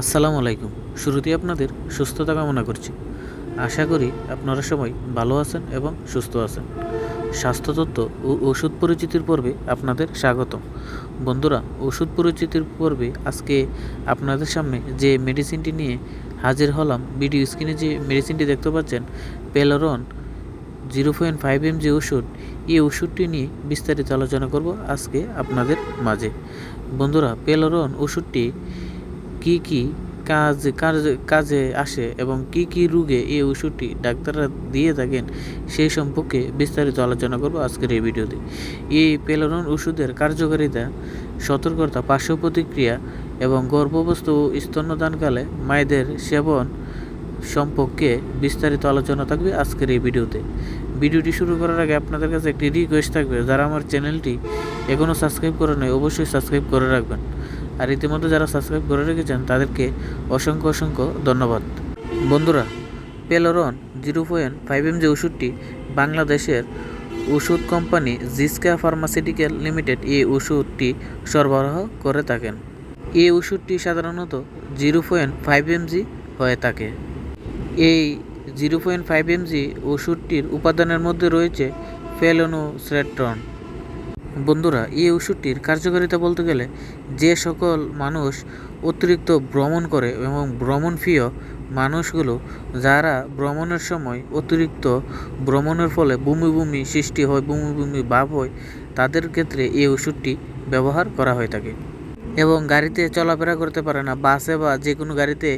আসসালামু আলাইকুম। শুরুতেই আপনাদের সুস্থতা কামনা করছি। আশা করি আপনারা সবাই ভালো আছেন এবং সুস্থ আছেন। স্বাস্থ্যতত্ত্ব ও ওষুধ পরিচিতির পর্বে আপনাদের স্বাগতম। বন্ধুরা, ওষুধ পরিচিতির পর্বে আজকে আপনাদের সামনে যে মেডিসিনটি নিয়ে হাজির হলাম, ভিডিও স্ক্রিনে যে মেডিসিনটি দেখতে পাচ্ছেন, পেলোরন 0.5 mg ওষুধ। এই ওষুধটি নিয়ে বিস্তারিত আলোচনা করব আজকে আপনাদের মাঝে। বন্ধুরা, পেলোরন ওষুধটি কি কি কাজে আসে এবং কি কি রোগে এই ওষুধটি ডাক্তাররা দিয়ে থাকেন সেই সম্পর্কে বিস্তারিত আলোচনা করব আজকের এই ভিডিওতে। এই পেলোরন ওষুধের কার্যকারিতা, সতর্কতা, পার্শ্ব প্রতিক্রিয়া এবং গর্ভাবস্থ ও স্তন্যদানকালে মায়েদের সেবন সম্পর্কে বিস্তারিত আলোচনা থাকবে আজকের এই ভিডিওতে। ভিডিওটি শুরু করার আগে আপনাদের কাছে একটি রিকোয়েস্ট থাকবে, যারা আমার চ্যানেলটি এখনও সাবস্ক্রাইব করে নেয় অবশ্যই সাবস্ক্রাইব করে রাখবেন। আর ইতিমধ্যে যারা সাবস্ক্রাইব করে রেখেছেন তাদেরকে অসংখ্য ধন্যবাদ। বন্ধুরা, পেলোরন 0.5 mg ওষুধটি বাংলাদেশের ওষুধ কোম্পানি জিসকা ফার্মাসিউটিক্যাল লিমিটেড এই ওষুধটি সরবরাহ করে থাকেন। এই ওষুধটি সাধারণত 0.5 mg হয়ে থাকে। এই 0.5 mg ওষুধটির উপাদানের মধ্যে রয়েছে ফেলোনোসেট্রন। বন্ধুরা, এই ওষুধটির কার্যকারিতা বলতে গেলে, যে সকল মানুষ অতিরিক্ত ভ্রমণ করে এবং ভ্রমণপ্রিয় মানুষগুলো, যারা ভ্রমণের সময় অতিরিক্ত ভ্রমণের ফলে বমি সৃষ্টি হয়, বমি ভাব হয়, তাদের ক্ষেত্রে এই ওষুধটি ব্যবহার করা হয়ে থাকে। এবং গাড়িতে চলাফেরা করতে পারে না, বাসে বা যে কোনো গাড়িতে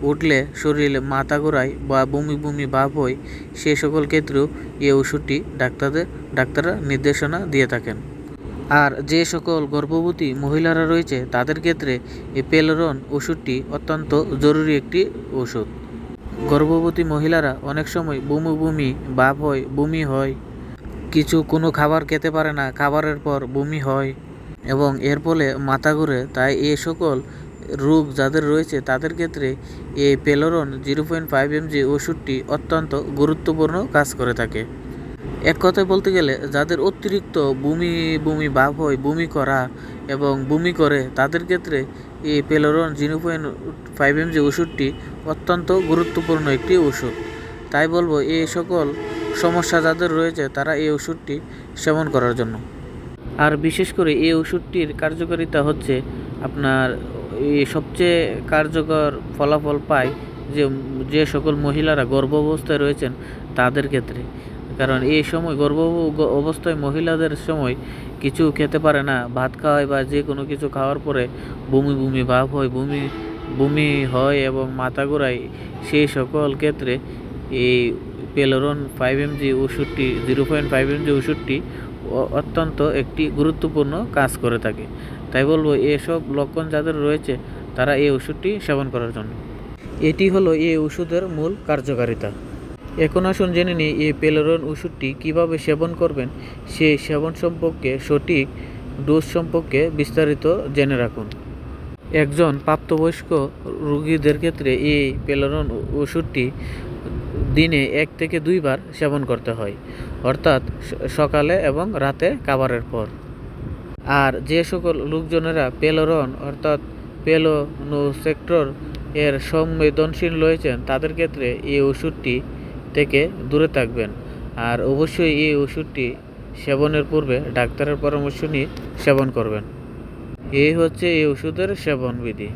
উঠলে শরীরে মাথা ঘোরায় বা বমি ভাব হয়, সে সকল ক্ষেত্রেও এই ওষুধটি ডাক্তাররা নির্দেশনা দিয়ে থাকেন। আর যে সকল গর্ভবতী মহিলারা রয়েছে তাদের ক্ষেত্রে এই পেলোরন ওষুধটি অত্যন্ত জরুরি একটি ওষুধ। গর্ভবতী মহিলারা অনেক সময় বমি ভাব হয়, বমি হয়, কোনো খাবার খেতে পারে না, খাবারের পর বমি হয় এবং এর ফলে মাথা ঘুরে। তাই এই সকল রোগ যাদের রয়েছে তাদের ক্ষেত্রে এই পেলোরন 0.5 mg ওষুধটি অত্যন্ত গুরুত্বপূর্ণ কাজ করে থাকে। এক কথায় বলতে গেলে, যাদের অতিরিক্ত বমি ভাব হয়, বমি করা এবং বমি করে, তাদের ক্ষেত্রে এই পেলোরন 0.5 mg ওষুধটি অত্যন্ত গুরুত্বপূর্ণ একটি ওষুধ। তাই বলবো, এই সকল সমস্যা যাদের রয়েছে তারা এই ওষুধটি সেবন করার জন্য। আর বিশেষ করে এই ওষুধটির কার্যকারিতা হচ্ছে আপনার সবচেয়ে কার্যকর ফলাফল পায় যে সকল মহিলারা গর্ভাবস্থায় রয়েছেন তাদের ক্ষেত্রে। কারণ এই সময় অবস্থায় মহিলাদের সময় কিছু খেতে পারে না, ভাত খাওয়ায় বা যে কোনো কিছু খাওয়ার পরে বমি ভাব হয়, বমি হয় এবং মাথা ঘোরায়। সেই সকল ক্ষেত্রে এই পেলোরন 5 mg ওষুধটি 0.5 mg ওষুধটি অত্যন্ত একটি গুরুত্বপূর্ণ কাজ করে থাকে। তাই বলবো, এসব লক্ষণ যাদের রয়েছে তারা এই ওষুধটি সেবন করার জন্য। এটি হলো এই ওষুধের মূল কার্যকারিতা। এখন আসুন জেনে নিই এই পেলোরন ওষুধটি কীভাবে সেবন করবেন, সেই সেবন সম্পর্কে, সঠিক ডোজ সম্পর্কে বিস্তারিত জেনে রাখুন। একজন প্রাপ্তবয়স্ক রোগীদের ক্ষেত্রে এই পেলোরন ওষুধটি দিনে 1 থেকে 2 বার সেবন করতে হয়, অর্থাৎ সকালে এবং রাতে খাবারের পর। আর যে সকল লোকজনেরা পেলোরন অর্থাৎ পেলোনোসেট্রন এর সংবেদনশীল রয়েছেন তাদের ক্ষেত্রে এই ওষুধটি থেকে দূরে থাকবেন। আর অবশ্যই এই ওষুধটি সেবনের পূর্বে ডাক্তারের পরামর্শ নিয়ে সেবন করবেন। এই হচ্ছে এই ওষুধের সেবন বিধি।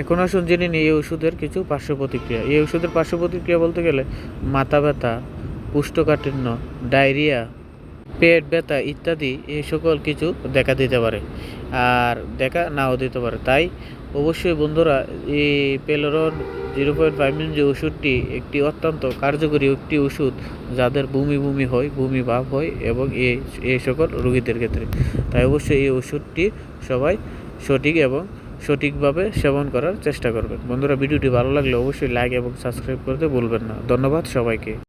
এখন আসুন জেনে নিই এই ওষুধের কিছু পার্শ্ব প্রতিক্রিয়া। এই ওষুধের পার্শ্ব প্রতিক্রিয়া বলতে গেলে মাথা ব্যথা, কোষ্ঠকাঠিন্য, ডায়রিয়া, পেট ব্যথা ইত্যাদি এই সকল কিছু দেখা দিতে পারে, আর দেখা নাও দিতে পারে। তাই অবশ্যই বন্ধুরা, এই পেলোরন 0.5 mg ওষুধটি একটি অত্যন্ত কার্যকরী একটি ওষুধ যাদের বমি হয়, বমি ভাব হয় এবং এই সকল রোগীদের ক্ষেত্রে। তাই অবশ্যই এই ওষুধটি সবাই সঠিকভাবে সেবন করার চেষ্টা করবেন। বন্ধুরা, ভিডিওটি ভালো লাগলে অবশ্যই লাইক এবং সাবস্ক্রাইব করতে ভুলবেন না। ধন্যবাদ সবাইকে।